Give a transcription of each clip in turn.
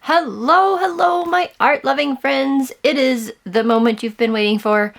Hello, hello, my art-loving friends. It is the moment you've been waiting for.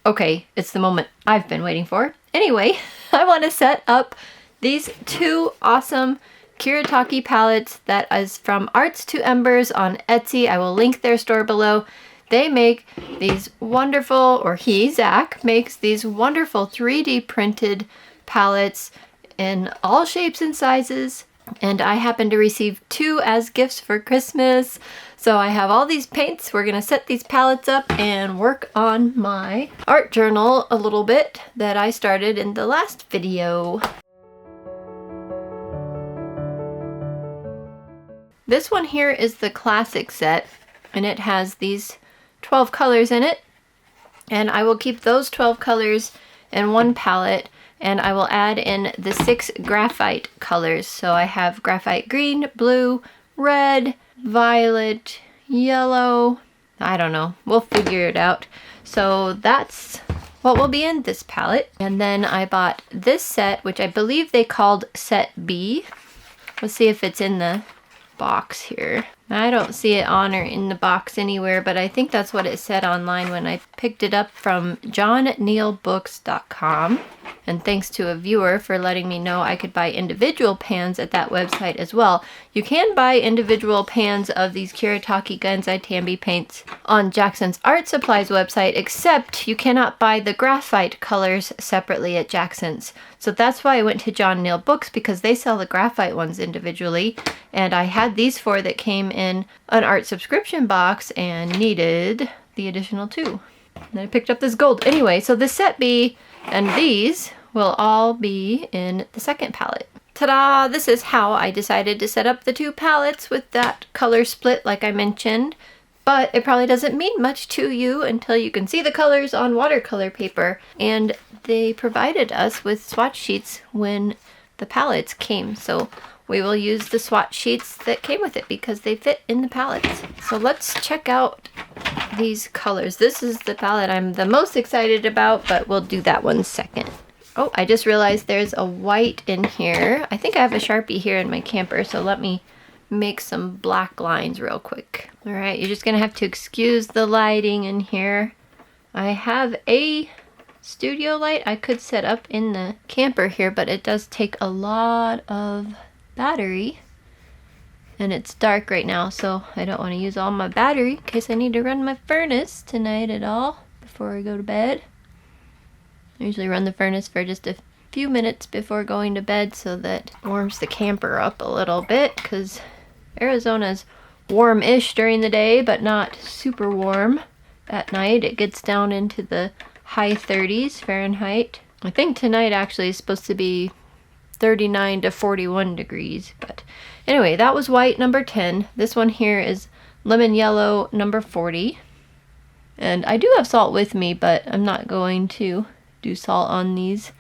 Okay, it's the moment I've been waiting for. Anyway, I want to set up these two awesome Kuretake palettes that is from ArtsToEmbers on Etsy. I will link their store below. They make these wonderful, or he, Zach, makes these wonderful 3D printed palettes in all shapes and sizes. And I happen to receive two as gifts for Christmas. So I have all these paints. We're gonna set these palettes up and work on my art journal a little bit that I started in the last video. This one here is the classic set, and it has these 12 colors in it. And I will keep those 12 colors in one palette, and I will add in the 6 graphite colors. So I have graphite green, blue, red, violet, yellow. I don't know. We'll figure it out. So that's what will be in this palette. And then I bought this set, which I believe they called Set B. Let's see if it's in the box here. I don't see it on or in the box anywhere, but I think that's what it said online when I picked it up from johnneilbooks.com. And thanks to a viewer for letting me know I could buy individual pans at that website as well. You can buy individual pans of these Kuretake Gansai Tambi paints on Jackson's Art Supplies website, except you cannot buy the graphite colors separately at Jackson's. So that's why I went to John Neil Books, because they sell the graphite ones individually. And I had these 4 that came in an art subscription box and needed the additional 2. And I picked up this gold. Anyway, so this set B and these will all be in the second palette. Ta-da! This is how I decided to set up the 2 palettes with that color split like I mentioned. But it probably doesn't mean much to you until you can see the colors on watercolor paper. And they provided us with swatch sheets when the palettes came. So we will use the swatch sheets that came with it because they fit in the palettes. So let's check out these colors. This is the palette I'm the most excited about, but we'll do that one second. Oh, I just realized there's a white in here. I think I have a Sharpie here in my camper, so let me make some black lines real quick. All right, you're just gonna have to excuse the lighting in here. I have a studio light I could set up in the camper here, but it does take a lot of battery. And it's dark right now, so I don't want to use all my battery in case I need to run my furnace tonight at all before I go to bed. I usually run the furnace for just a few minutes before going to bed so that it warms the camper up a little bit, because Arizona's warm-ish during the day, but not super warm at night. It gets down into the high 30s Fahrenheit. I think tonight actually is supposed to be 39 to 41 degrees, but anyway, that was white number 10. This one here is lemon yellow number 40. And I do have salt with me, but I'm not going to do salt on these.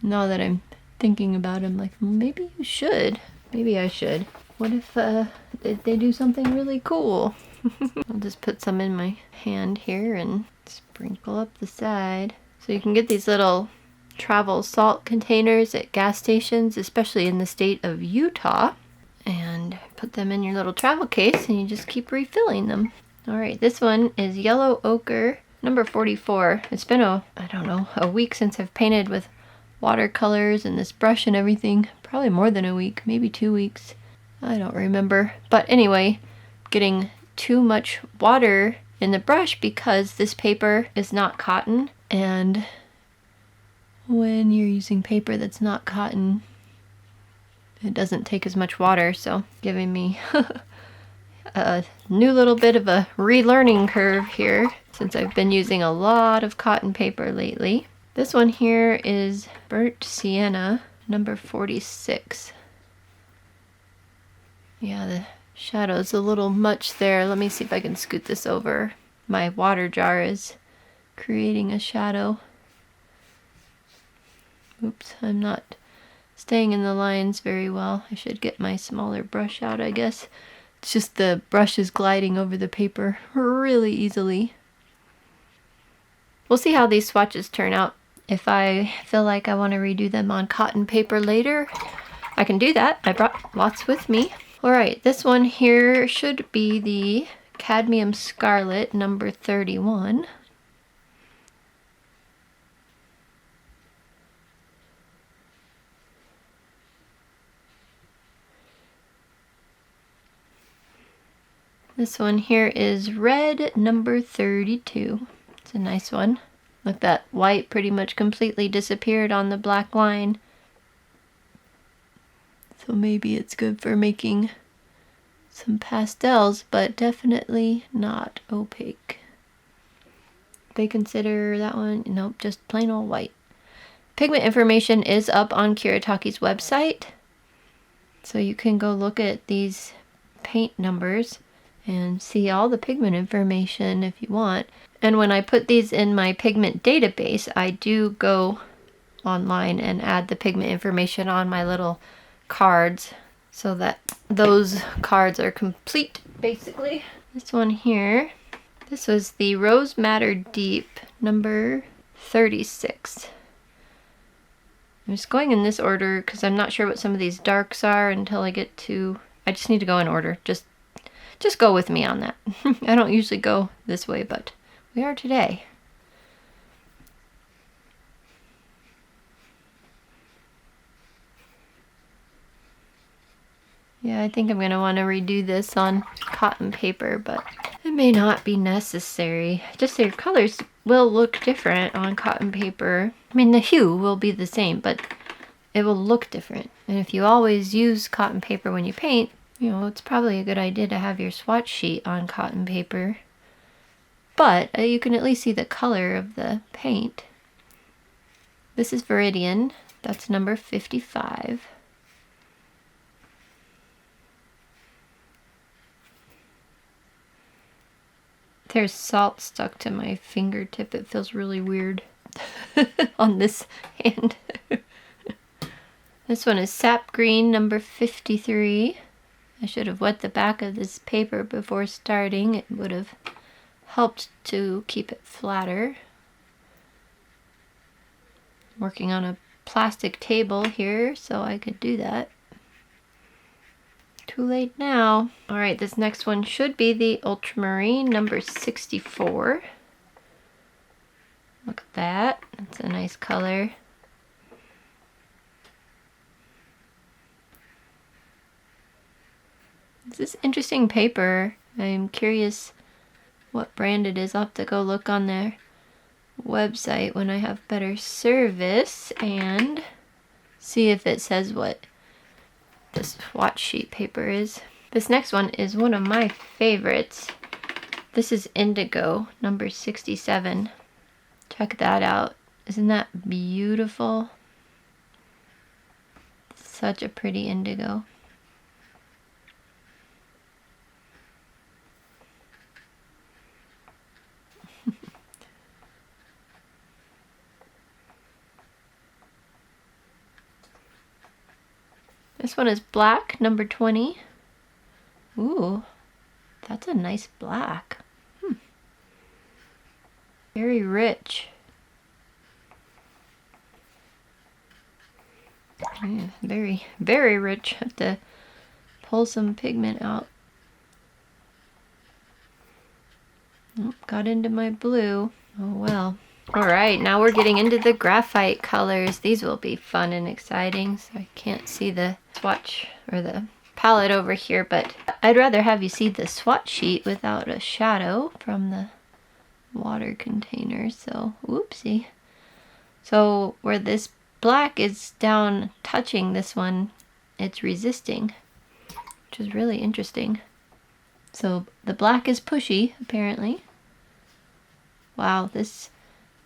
Now that I'm thinking about it, I'm like, maybe you should. Maybe I should. What if they do something really cool? I'll just put some in my hand here and sprinkle up the side. So you can get these little travel salt containers at gas stations, especially in the state of Utah, and put them in your little travel case and you just keep refilling them. All right, this one is yellow ochre number 44. It's been a week since I've painted with watercolors and this brush and everything. Probably more than a week, maybe 2 weeks. I don't remember. But anyway, getting too much water in the brush because this paper is not cotton. And when you're using paper that's not cotton, it doesn't take as much water, so giving me a new little bit of a relearning curve here since I've been using a lot of cotton paper lately. This one here is burnt sienna number 46. Yeah, the shadow's a little much there. Let me see if I can scoot this over. My water jar is creating a shadow. Oops, I'm not staying in the lines very well. I should get my smaller brush out, I guess. It's just the brush is gliding over the paper really easily. We'll see how these swatches turn out. If I feel like I want to redo them on cotton paper later, I can do that. I brought lots with me. All right, this one here should be the Cadmium Scarlet number 31. This one here is red number 32. It's a nice one. Look, that white pretty much completely disappeared on the black line. So maybe it's good for making some pastels, but definitely not opaque. They consider that one, nope, just plain old white. Pigment information is up on Kuretake's website. So you can go look at these paint numbers and see all the pigment information if you want. And when I put these in my pigment database, I do go online and add the pigment information on my little cards so that those cards are complete, basically. This one here, this was the Rose Madder Deep number 36. I'm just going in this order because I'm not sure what some of these darks are until I get to, I just need to go in order. Just go with me on that. I don't usually go this way, but we are today. Yeah, I think I'm going to want to redo this on cotton paper, but it may not be necessary. Just so your colors will look different on cotton paper. I mean, the hue will be the same, but it will look different. And if you always use cotton paper when you paint, you know, it's probably a good idea to have your swatch sheet on cotton paper. But you can at least see the color of the paint. This is Viridian. That's number 55. There's salt stuck to my fingertip. It feels really weird on this hand. This one is Sap Green number 53. I should have wet the back of this paper before starting. It would have helped to keep it flatter. Working on a plastic table here, so I could do that. Too late now. All right, this next one should be the Ultramarine number 64. Look at that. That's a nice color. This is interesting paper. I'm curious what brand it is. I'll have to go look on their website when I have better service and see if it says what this swatch sheet paper is. This next one is one of my favorites. This is Indigo number 67. Check that out. Isn't that beautiful? Such a pretty indigo. This one is black, number 20. Ooh, that's a nice black. Very rich. Yeah, very, very rich. Have to pull some pigment out. Oh, got into my blue. Oh well. Alright, now we're getting into the graphite colors. These will be fun and exciting. So I can't see the swatch or the palette over here, but I'd rather have you see the swatch sheet without a shadow from the water container. So, whoopsie. So where this black is down touching this one, it's resisting, which is really interesting. So the black is pushy, apparently. Wow, this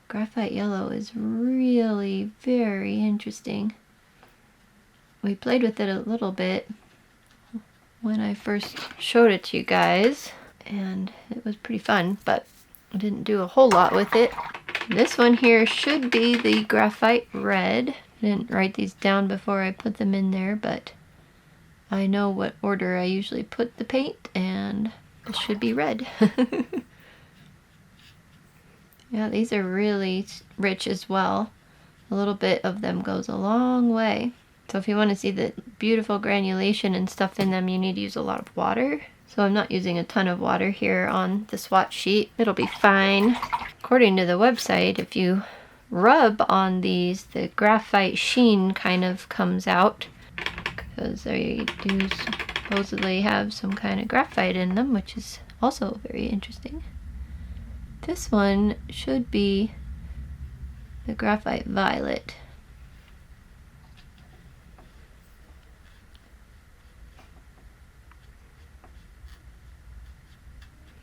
graphite yellow is really very interesting. We played with it a little bit when I first showed it to you guys, and it was pretty fun, but I didn't do a whole lot with it. This one here should be the graphite red. I didn't write these down before I put them in there, but I know what order I usually put the paint, and this should be red. Yeah, these are really rich as well. A little bit of them goes a long way. So if you want to see the beautiful granulation and stuff in them, you need to use a lot of water. So I'm not using a ton of water here on the swatch sheet. It'll be fine. According to the website, if you rub on these, the graphite sheen kind of comes out, because they do supposedly have some kind of graphite in them, which is also very interesting. This one should be the graphite violet.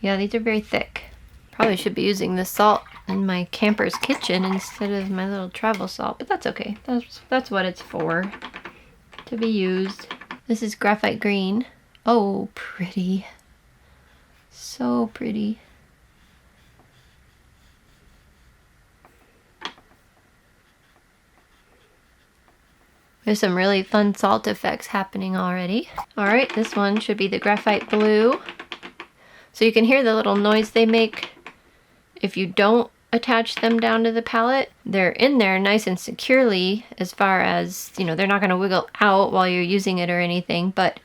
Yeah, these are very thick. Probably should be using this salt in my camper's kitchen instead of my little travel salt, but that's okay. That's what it's for, to be used. This is graphite green. Oh, pretty. So pretty. There's some really fun salt effects happening already. All right, this one should be the graphite blue. So you can hear the little noise they make if you don't attach them down to the palette. They're in there nice and securely, as far as, you know, they're not going to wiggle out while you're using it or anything. But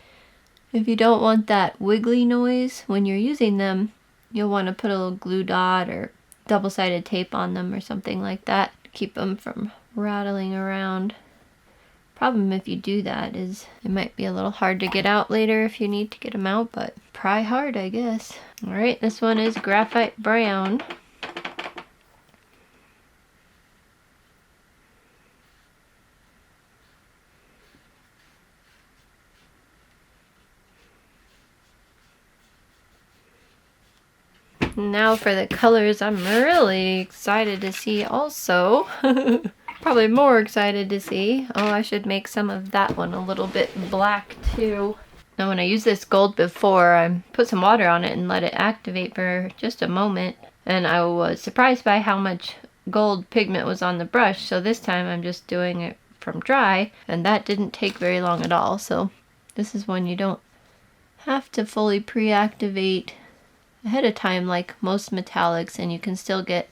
if you don't want that wiggly noise when you're using them, you'll want to put a little glue dot or double-sided tape on them or something like that to keep them from rattling around. Problem if you do that is it might be a little hard to get out later if you need to get them out, but pry hard, I guess. All right, this one is graphite brown. Now for the colors I'm really excited to see also. Probably more excited to see. Oh, I should make some of that one a little bit black too. Now when I used this gold before, I put some water on it and let it activate for just a moment. And I was surprised by how much gold pigment was on the brush. So this time I'm just doing it from dry, and that didn't take very long at all. So this is one you don't have to fully pre-activate ahead of time like most metallics, and you can still get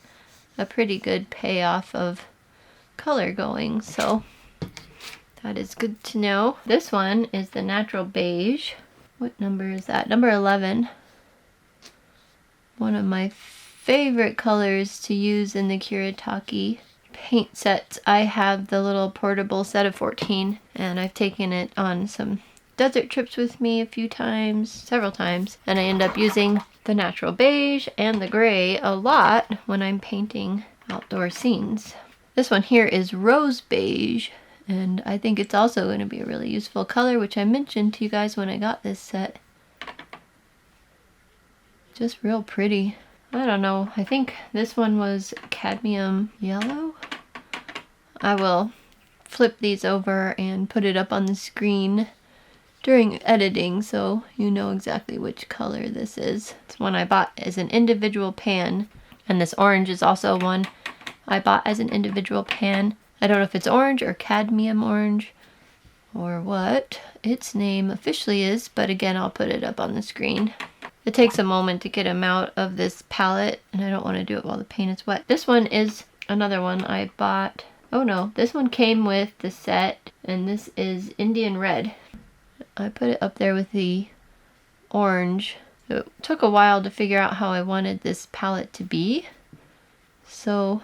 a pretty good payoff of color going, so that is good to know. This one is the natural beige. What number is that? Number 11. One of my favorite colors to use in the Kuretake paint sets. I have the little portable set of 14, and I've taken it on some desert trips with me a few times, several times, and I end up using the natural beige and the gray a lot when I'm painting outdoor scenes. This one here is rose beige, and I think it's also going to be a really useful color, which I mentioned to you guys when I got this set. Just real pretty. I don't know, I think this one was cadmium yellow. I will flip these over and put it up on the screen during editing so you know exactly which color this is. It's one I bought as an individual pan, and this orange is also one I bought as an individual pan. I don't know if it's orange or cadmium orange or what its name officially is, but again, I'll put it up on the screen. It takes a moment to get them out of this palette, and I don't want to do it while the paint is wet. This one is another one I bought. Oh no, this one came with the set, and this is Indian Red. I put it up there with the orange. It took a while to figure out how I wanted this palette to be, so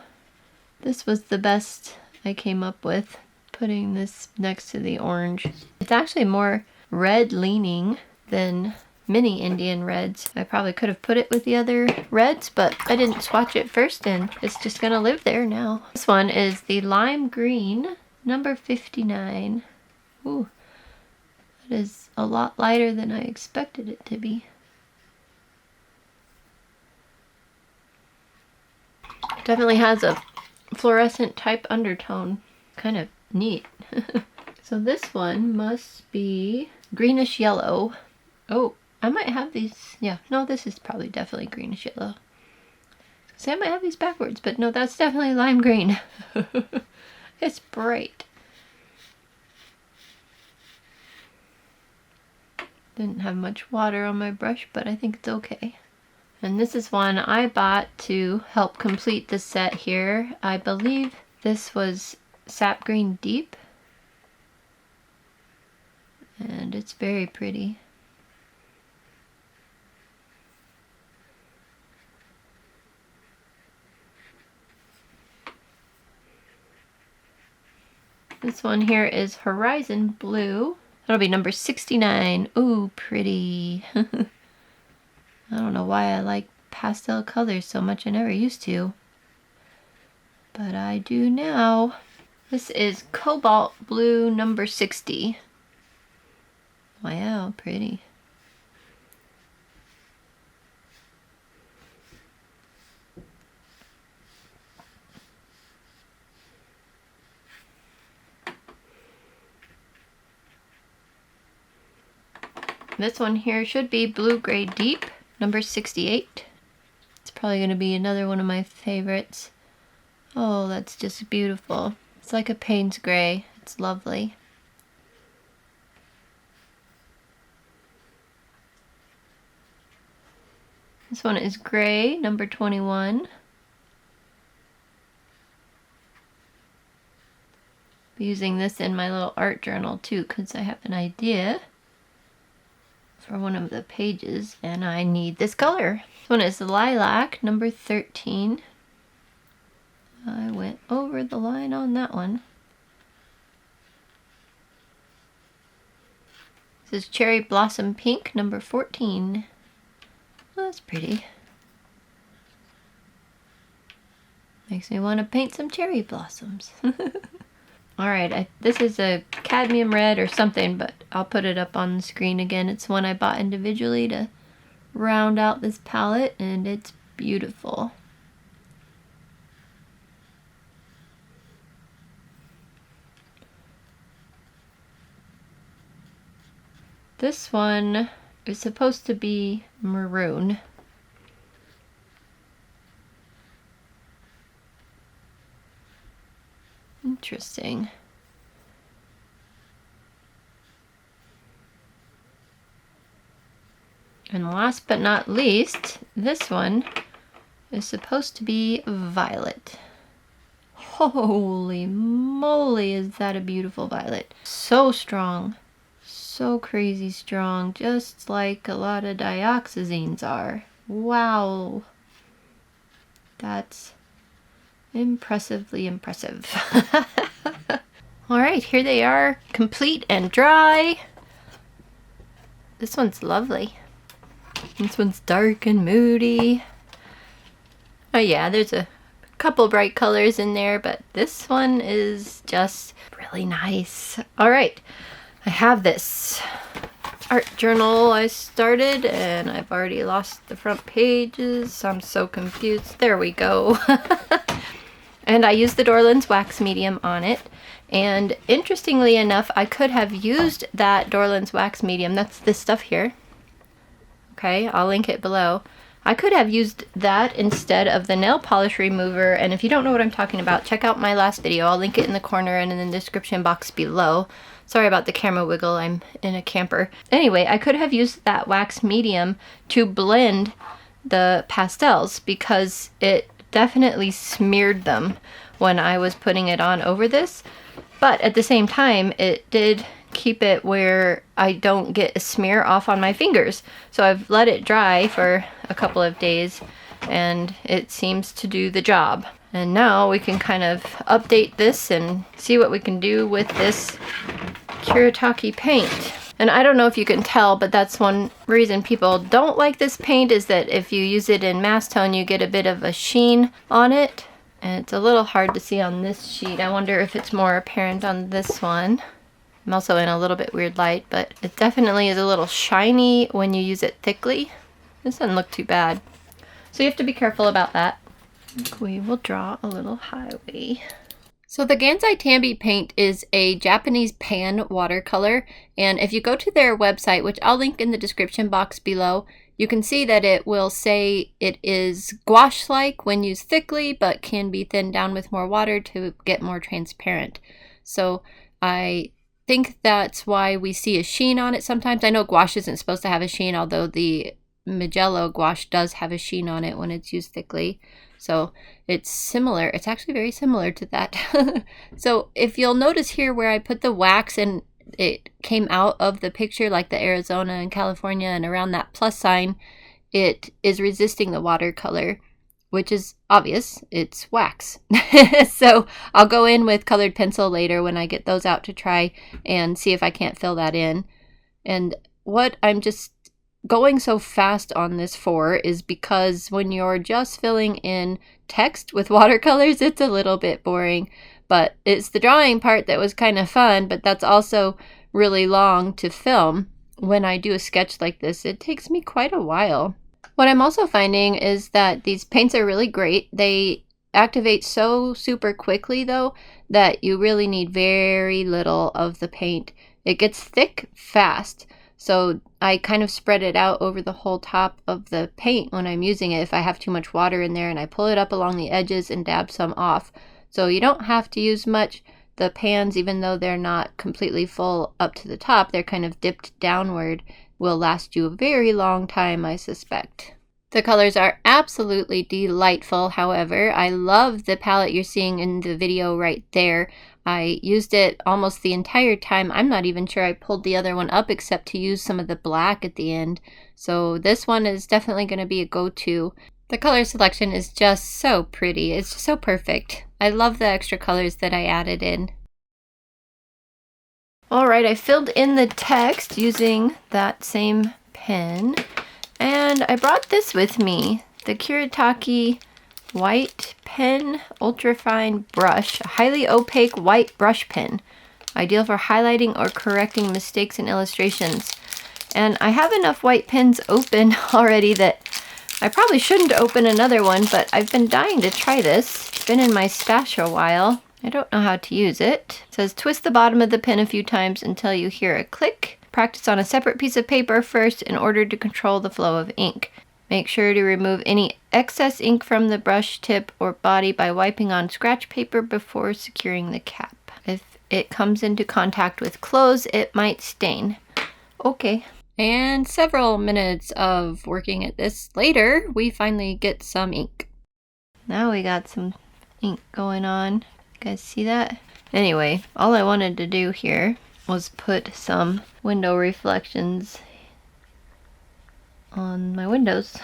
this was the best I came up with, putting this next to the orange. It's actually more red leaning than many Indian reds. I probably could have put it with the other reds, but I didn't swatch it first, and it's just gonna live there now. This one is the lime green, number 59. Ooh, that is a lot lighter than I expected it to be. Definitely has a fluorescent type undertone. Kind of neat. So this one must be greenish yellow. Oh, I might have these. Yeah, no, this is probably definitely greenish yellow. So I might have these backwards, but no, that's definitely lime green. It's bright. Didn't have much water on my brush, but I think it's okay. And this is one I bought to help complete the set here. I believe this was Sap Green Deep. and it's very pretty. This one here is Horizon Blue. That'll be number 69. Ooh, pretty. I don't know why I like pastel colors so much. I never used to, but I do now. This is Cobalt Blue number 60. Wow, pretty. This one here should be Blue Gray Deep, number 68. It's probably going to be another one of my favorites. Oh, that's just beautiful. It's like a Payne's Gray. It's lovely. This one is Gray, number 21. Be using this in my little art journal too, because I have an idea for one of the pages and I need this color. This one is Lilac, number 13. I went over the line on that one. This is Cherry Blossom Pink, number 14. Oh, that's pretty. Makes me want to paint some cherry blossoms. Alright, this is a cadmium red or something, but I'll put it up on the screen again. It's one I bought individually to round out this palette, and it's beautiful. This one is supposed to be maroon. Interesting. And last but not least, this one is supposed to be violet. Holy moly, is that a beautiful violet. So strong. So crazy strong, just like a lot of dioxazines are. Wow. That's impressively impressive. Alright, here they are, complete and dry. This one's lovely. This one's dark and moody. Oh yeah, there's a couple bright colors in there, but this one is just really nice. Alright, I have this art journal I started and I've already lost the front pages. I'm so confused. There we go. And I used the Dorland's wax medium on it. And interestingly enough, I could have used that Dorland's wax medium. That's this stuff here. Okay, I'll link it below. I could have used that instead of the nail polish remover. And if you don't know what I'm talking about, check out my last video. I'll link it in the corner and in the description box below. Sorry about the camera wiggle, I'm in a camper. Anyway, I could have used that wax medium to blend the pastels because it definitely smeared them when I was putting it on over this. But at the same time, it did keep it where I don't get a smear off on my fingers. So I've let it dry for a couple of days and it seems to do the job. And now we can kind of update this and see what we can do with this Kuretake paint. And I don't know if you can tell, but that's one reason people don't like this paint is that if you use it in mass tone, you get a bit of a sheen on it. And it's a little hard to see on this sheet. I wonder if it's more apparent on this one. I'm also in a little bit weird light, but it definitely is a little shiny when you use it thickly. This doesn't look too bad. So you have to be careful about that. We will draw a little highway. So the Gansai Tambi paint is a Japanese pan watercolor, and if you go to their website, which I'll link in the description box below, you can see that it will say it is gouache-like when used thickly, but can be thinned down with more water to get more transparent. So I think that's why we see a sheen on it sometimes. I know gouache isn't supposed to have a sheen, although the Magello gouache does have a sheen on it when it's used thickly. So it's similar. It's actually very similar to that. So if you'll notice here where I put the wax and it came out of the picture, like the Arizona and California and around that plus sign, it is resisting the watercolor, which is obvious. It's wax. So I'll go in with colored pencil later when I get those out to try and see if I can't fill that in. And what I'm just going so fast on this for is because when you're just filling in text with watercolors, it's a little bit boring. But it's the drawing part that was kind of fun, but that's also really long to film. When I do a sketch like this, it takes me quite a while. What I'm also finding is that these paints are really great. They activate so super quickly though that you really need very little of the paint. It gets thick fast. So I kind of spread it out over the whole top of the paint when I'm using it if I have too much water in there, and I pull it up along the edges and dab some off. So you don't have to use much. The pans, even though they're not completely full up to the top, they're kind of dipped downward, will last you a very long time, I suspect. The colors are absolutely delightful, however. I love the palette you're seeing in the video right there. I used it almost the entire time. I'm not even sure I pulled the other one up except to use some of the black at the end. So this one is definitely going to be a go-to. The color selection is just so pretty. It's just so perfect. I love the extra colors that I added in. Alright, I filled in the text using that same pen. And I brought this with me, the Kuretake white pen ultrafine brush, a highly opaque white brush pen, ideal for highlighting or correcting mistakes in illustrations. And I have enough white pens open already that I probably shouldn't open another one, but I've been dying to try this. It's been in my stash a while. I don't know how to use it. It says twist the bottom of the pen a few times until you hear a click. Practice on a separate piece of paper first in order to control the flow of ink. Make sure to remove any excess ink from the brush tip or body by wiping on scratch paper before securing the cap. If it comes into contact with clothes, it might stain. Okay. And several minutes of working at this later, we finally get some ink. Now we got some ink going on. You guys see that? Anyway, all I wanted to do here was put some window reflections on my windows.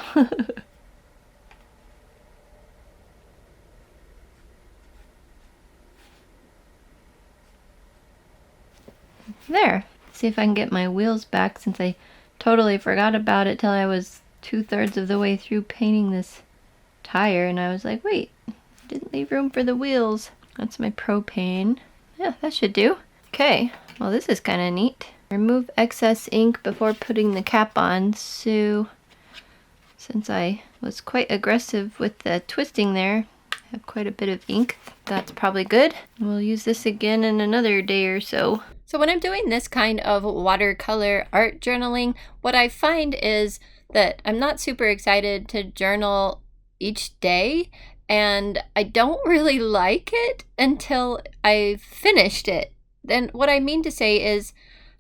There. See if I can get my wheels back, since I totally forgot about it till I was 2/3 of the way through painting this tire, and I was like, wait, didn't leave room for the wheels. That's my propane. Yeah, that should do. Okay, well this is kind of neat. Remove excess ink before putting the cap on. So since I was quite aggressive with the twisting there, I have quite a bit of ink. That's probably good. We'll use this again in another day or so. So when I'm doing this kind of watercolor art journaling, what I find is that I'm not super excited to journal each day, and I don't really like it until I've finished it. Then what I mean to say is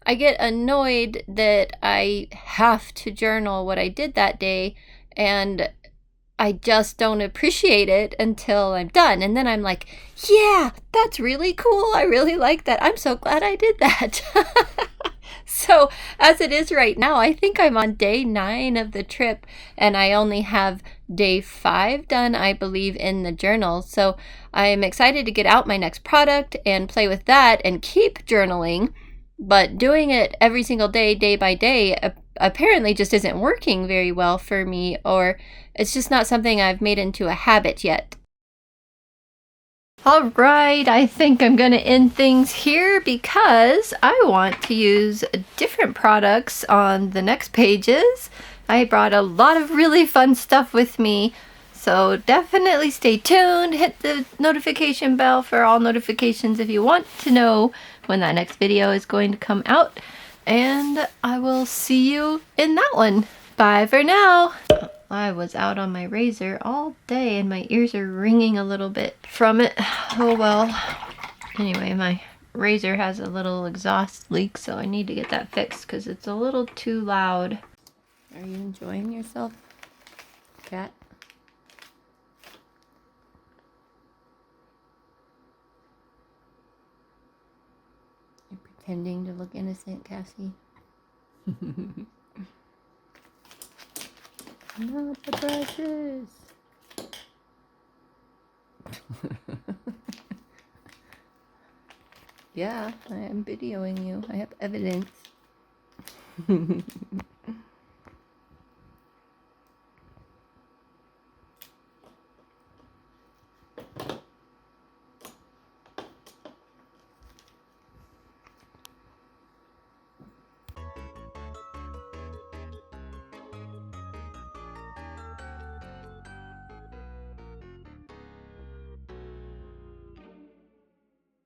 I get annoyed that I have to journal what I did that day, and I just don't appreciate it until I'm done. And then I'm like, yeah, that's really cool. I really like that. I'm so glad I did that. So as it is right now, I think I'm on day 9 of the trip, and I only have day 5 done, I believe, in the journal. So I'm excited to get out my next product and play with that and keep journaling. But doing it every single day, day by day, apparently just isn't working very well for me, or it's just not something I've made into a habit yet. Alright, I think I'm going to end things here because I want to use different products on the next pages. I brought a lot of really fun stuff with me, so definitely stay tuned. Hit the notification bell for all notifications if you want to know when that next video is going to come out. And I will see you in that one. Bye for now. I was out on my razor all day and my ears are ringing a little bit from it. Oh well. Anyway, my razor has a little exhaust leak, so I need to get that fixed because it's a little too loud. Are you enjoying yourself, cat? You're pretending to look innocent, Cassie. Not the brushes. Yeah, I am videoing you. I have evidence.